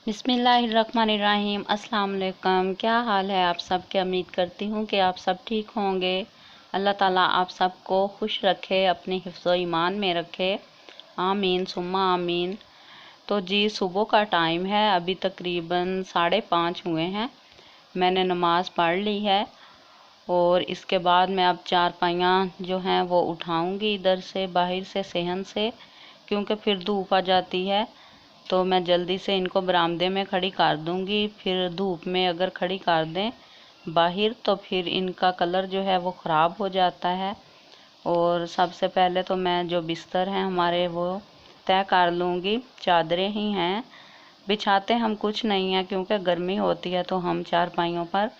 बिस्मिल्लाहिर्रहमानिर्रहीम। अस्सलाम वालेकुम। क्या हाल है आप सब के? उम्मीद करती हूँ कि आप सब ठीक होंगे। अल्लाह ताला आप सबको खुश रखे, अपने हिफ्ज़ ईमान में रखे। आमीन सुम्मा आमीन। तो जी सुबह का टाइम है, अभी तकरीबन 5:30 हुए हैं। मैंने नमाज़ पढ़ ली है और इसके बाद मैं अब चारपाइयाँ जो हैं वो उठाऊँगी इधर से, बाहर से, सेहन से, क्योंकि फिर धूप आ जाती है। तो मैं जल्दी से इनको बरामदे में खड़ी कर दूंगी। फिर धूप में अगर खड़ी कर दें बाहर तो फिर इनका कलर जो है वो ख़राब हो जाता है। और सबसे पहले तो मैं जो बिस्तर हैं हमारे वो तय कर लूँगी। चादरें ही हैं, बिछाते हम कुछ नहीं है क्योंकि गर्मी होती है, तो हम चारपाइयों पर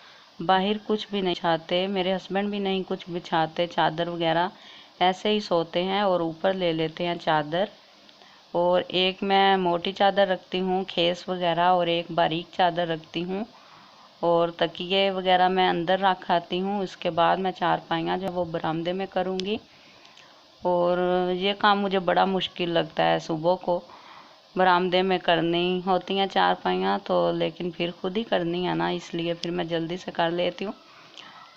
बाहर कुछ भी नहीं बिछाते। मेरे हस्बैंड भी नहीं कुछ बिछाते, चादर वगैरह ऐसे ही सोते हैं और ऊपर ले लेते हैं चादर। और एक मैं मोटी चादर रखती हूँ खेस वगैरह, और एक बारीक चादर रखती हूँ, और तकिए वगैरह मैं अंदर रख आती हूँ। इसके बाद मैं चारपाइयाँ जो वो बरामदे में करूँगी। और ये काम मुझे बड़ा मुश्किल लगता है, सुबह को बरामदे में करनी होती हैं चारपाइयाँ तो, लेकिन फिर खुद ही करनी है ना, इसलिए फिर मैं जल्दी से कर लेती हूँ।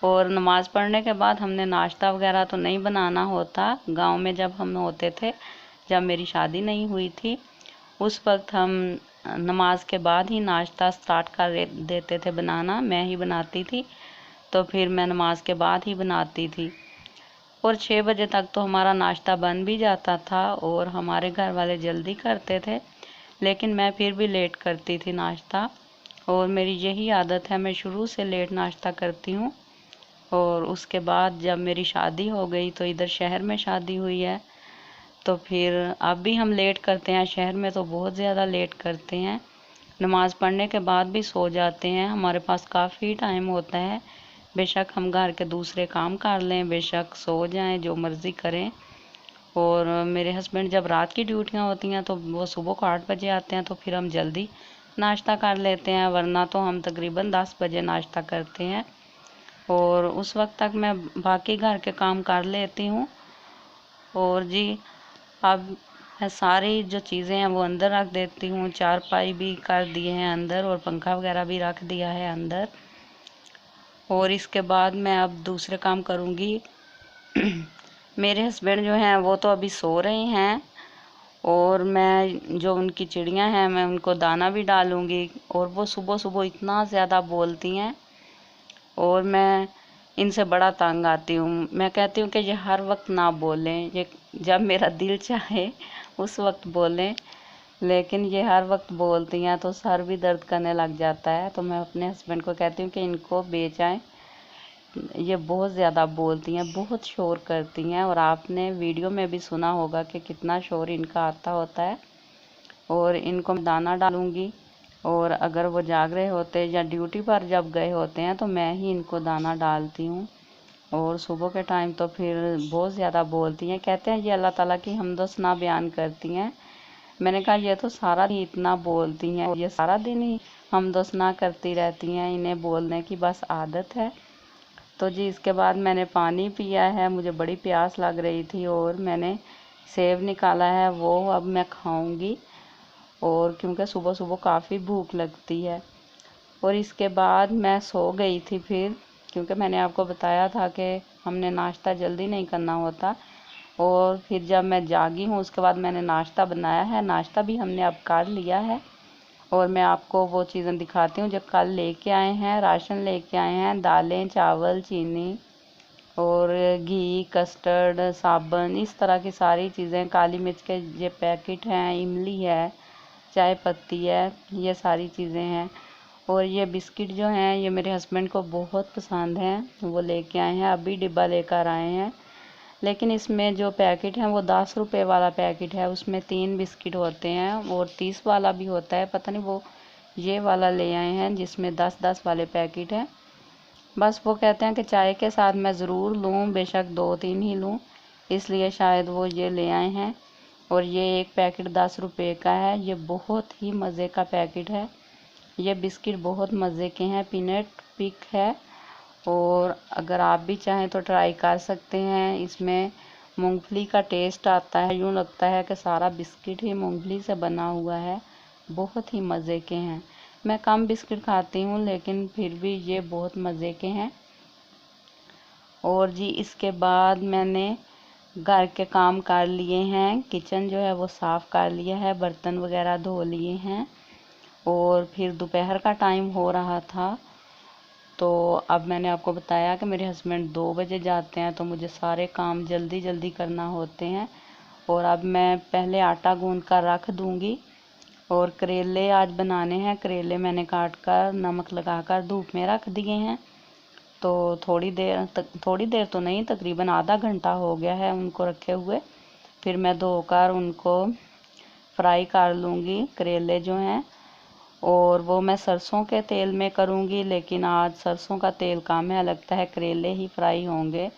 और नमाज़ पढ़ने के बाद हमने नाश्ता वगैरह तो नहीं बनाना होता। गांव में जब हम होते थे, जब मेरी शादी नहीं हुई थी, उस वक्त हम नमाज के बाद ही नाश्ता स्टार्ट कर देते थे बनाना। मैं ही बनाती थी, तो फिर मैं नमाज के बाद ही बनाती थी। और 6 बजे तक तो हमारा नाश्ता बन भी जाता था और हमारे घर वाले जल्दी करते थे, लेकिन मैं फिर भी लेट करती थी नाश्ता। और मेरी यही आदत है, मैं शुरू से लेट नाश्ता करती हूँ। और उसके बाद जब मेरी शादी हो गई तो इधर शहर में शादी हुई है, तो फिर अब भी हम लेट करते हैं। शहर में तो बहुत ज़्यादा लेट करते हैं, नमाज़ पढ़ने के बाद भी सो जाते हैं। हमारे पास काफ़ी टाइम होता है, बेशक हम घर के दूसरे काम कर लें, बेशक सो जाएं, जो मर्ज़ी करें। और मेरे हस्बैंड जब रात की ड्यूटियां होती हैं तो वो सुबह को 8 बजे आते हैं, तो फिर हम जल्दी नाश्ता कर लेते हैं, वरना तो हम तकरीबन 10 बजे नाश्ता करते हैं। और उस वक्त तक मैं बाकी घर के काम कर लेती हूँ। और जी अब मैं सारी जो चीज़ें हैं वो अंदर रख देती हूँ। चारपाई भी कर दिए हैं अंदर और पंखा वगैरह भी रख दिया है अंदर। और इसके बाद मैं अब दूसरे काम करूँगी। मेरे हस्बैंड जो हैं वो तो अभी सो रहे हैं, और मैं जो उनकी चिड़ियाँ हैं मैं उनको दाना भी डालूँगी। और वो सुबह सुबह इतना ज़्यादा बोलती हैं और मैं इनसे बड़ा तंग आती हूँ। मैं कहती हूँ कि ये हर वक्त ना बोलें, ये जब मेरा दिल चाहे उस वक्त बोलें, लेकिन ये हर वक्त बोलती हैं तो सर भी दर्द करने लग जाता है। तो मैं अपने हस्बैंड को कहती हूँ कि इनको बेच आएँ, ये बहुत ज़्यादा बोलती हैं, बहुत शोर करती हैं। और आपने वीडियो में भी सुना होगा कि कितना शोर इनका आता होता है। और इनको मैं दाना डालूँगी, और अगर वो जाग रहे होते या ड्यूटी पर जब गए होते हैं तो मैं ही इनको दाना डालती हूँ। और सुबह के टाइम तो फिर बहुत ज़्यादा बोलती हैं, कहते हैं ये अल्लाह ताला की हम्दो सना बयान करती हैं। मैंने कहा ये तो सारा दिन इतना बोलती हैं, ये सारा दिन ही हम्दो सना करती रहती हैं, इन्हें बोलने की बस आदत है। तो जी इसके बाद मैंने पानी पिया है, मुझे बड़ी प्यास लग रही थी, और मैंने सेब निकाला है, वो अब मैं खाऊंगी। और क्योंकि सुबह सुबह काफ़ी भूख लगती है। और इसके बाद मैं सो गई थी फिर, क्योंकि मैंने आपको बताया था कि हमने नाश्ता जल्दी नहीं करना होता। और फिर जब मैं जागी हूँ उसके बाद मैंने नाश्ता बनाया है, नाश्ता भी हमने अब कर लिया है। और मैं आपको वो चीज़ें दिखाती हूँ जो कल लेके आए हैं, राशन लेके आए हैं, दालें, चावल, चीनी और घी, कस्टर्ड, साबुन, इस तरह की सारी चीज़ें, काली मिर्च के ये पैकेट हैं, इमली है, चाय पत्ती है, ये सारी चीज़ें हैं। और ये बिस्किट जो हैं ये मेरे हस्बैंड को बहुत पसंद हैं, वो लेके आए हैं, अभी डिब्बा लेकर आए हैं। लेकिन इसमें जो पैकेट है वो 10 रुपए वाला पैकेट है, उसमें 3 बिस्किट होते हैं, और 30 वाला भी होता है, पता नहीं वो ये वाला ले आए हैं जिसमें 10-10 वाले पैकेट हैं। बस वो कहते हैं कि चाय के साथ मैं ज़रूर लूँ, बेशक 2-3 ही लूँ, इसलिए शायद वो ये ले आए हैं। और ये एक पैकेट 10 रुपए का है, ये बहुत ही मज़े का पैकेट है। ये बिस्किट बहुत मज़े के हैं, पीनट पिक है। और अगर आप भी चाहें तो ट्राई कर सकते हैं। इसमें मूंगफली का टेस्ट आता है, यूँ लगता है कि सारा बिस्किट ही मूंगफली से बना हुआ है, बहुत ही मज़े के हैं। मैं कम बिस्किट खाती हूँ लेकिन फिर भी ये बहुत मज़े के हैं। और जी इसके बाद मैंने घर के काम कर लिए हैं, किचन जो है वो साफ़ कर लिया है, बर्तन वगैरह धो लिए हैं। और फिर दोपहर का टाइम हो रहा था, तो अब मैंने आपको बताया कि मेरे हस्बैंड 2 बजे जाते हैं, तो मुझे सारे काम जल्दी जल्दी करना होते हैं। और अब मैं पहले आटा गूंद कर रख दूंगी। और करेले आज बनाने हैं, करेले मैंने काट कर नमक लगाकर धूप में रख दिए हैं। तो थोड़ी देर तो नहीं, तकरीबन आधा घंटा हो गया है उनको रखे हुए। फिर मैं धोकर उनको फ्राई कर लूँगी, करेले जो हैं। और वो मैं सरसों के तेल में करूँगी, लेकिन आज सरसों का तेल कम है, लगता है करेले ही फ्राई होंगे।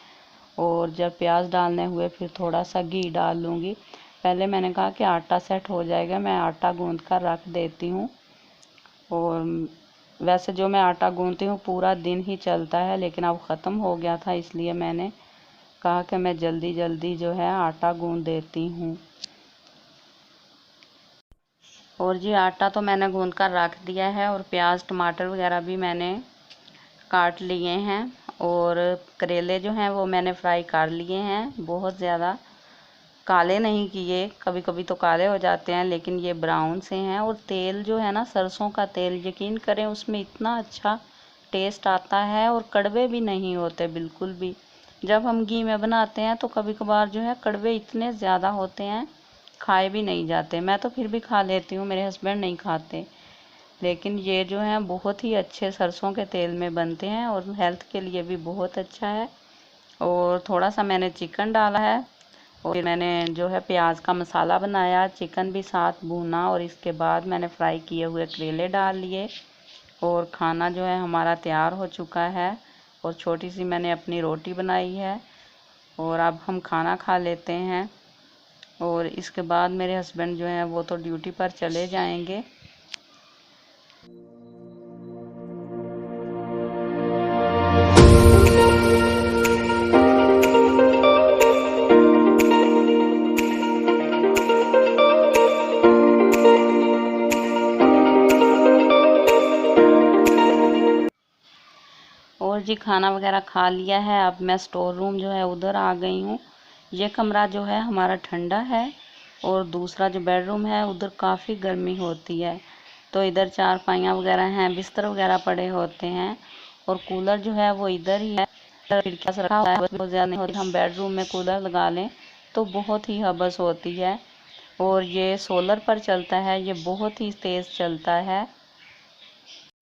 और जब प्याज डालने हुए फिर थोड़ा सा घी डाल लूँगी। पहले मैंने कहा कि आटा सेट हो जाएगा, मैं आटा गूंद कर रख देती हूँ। और वैसे जो मैं आटा गूंदती हूँ पूरा दिन ही चलता है, लेकिन अब ख़त्म हो गया था, इसलिए मैंने कहा कि मैं जल्दी जल्दी जो है आटा गूंद देती हूँ। और जी आटा तो मैंने गूंद कर रख दिया है, और प्याज टमाटर वगैरह भी मैंने काट लिए हैं। और करेले जो हैं वो मैंने फ्राई कर लिए हैं, बहुत ज़्यादा काले नहीं किए, कभी कभी तो काले हो जाते हैं, लेकिन ये ब्राउन से हैं। और तेल जो है ना, सरसों का तेल, यकीन करें उसमें इतना अच्छा टेस्ट आता है, और कड़वे भी नहीं होते बिल्कुल भी। जब हम घी में बनाते हैं तो कभी कभार जो है कड़वे इतने ज़्यादा होते हैं, खाए भी नहीं जाते। मैं तो फिर भी खा लेती हूँ, मेरे हस्बैंड नहीं खाते। लेकिन ये जो है बहुत ही अच्छे सरसों के तेल में बनते हैं, और हेल्थ के लिए भी बहुत अच्छा है। और थोड़ा सा मैंने चिकन डाला है, और फिर मैंने जो है प्याज का मसाला बनाया, चिकन भी साथ भूना, और इसके बाद मैंने फ्राई किए हुए करेले डाल लिए। और खाना जो है हमारा तैयार हो चुका है। और छोटी सी मैंने अपनी रोटी बनाई है, और अब हम खाना खा लेते हैं। और इसके बाद मेरे हस्बैंड जो हैं वो तो ड्यूटी पर चले जाएंगे। और जी खाना वगैरह खा लिया है, अब मैं स्टोर रूम जो है उधर आ गई हूँ। ये कमरा जो है हमारा ठंडा है, और दूसरा जो बेडरूम है उधर काफ़ी गर्मी होती है। तो इधर चारपाइयाँ वगैरह हैं, बिस्तर वगैरह पड़े होते हैं, और कूलर जो है वो इधर ही है। खिड़कियाँ से रखा हुआ है, बहुत ज़्यादा नहीं होती। हम बेडरूम में कूलर लगा लें तो बहुत ही हबस होती है। और ये सोलर पर चलता है, ये बहुत ही तेज़ चलता है।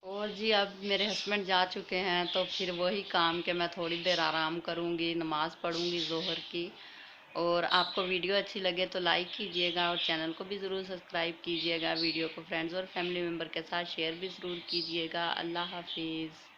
और जी अब मेरे हस्बैंड जा चुके हैं, तो फिर वही काम के मैं थोड़ी देर आराम करूँगी, नमाज़ पढ़ूँगी ज़ोहर की। और आपको वीडियो अच्छी लगे तो लाइक कीजिएगा, और चैनल को भी ज़रूर सब्सक्राइब कीजिएगा। वीडियो को फ्रेंड्स और फैमिली मेम्बर के साथ शेयर भी ज़रूर कीजिएगा। अल्लाह हाफिज़।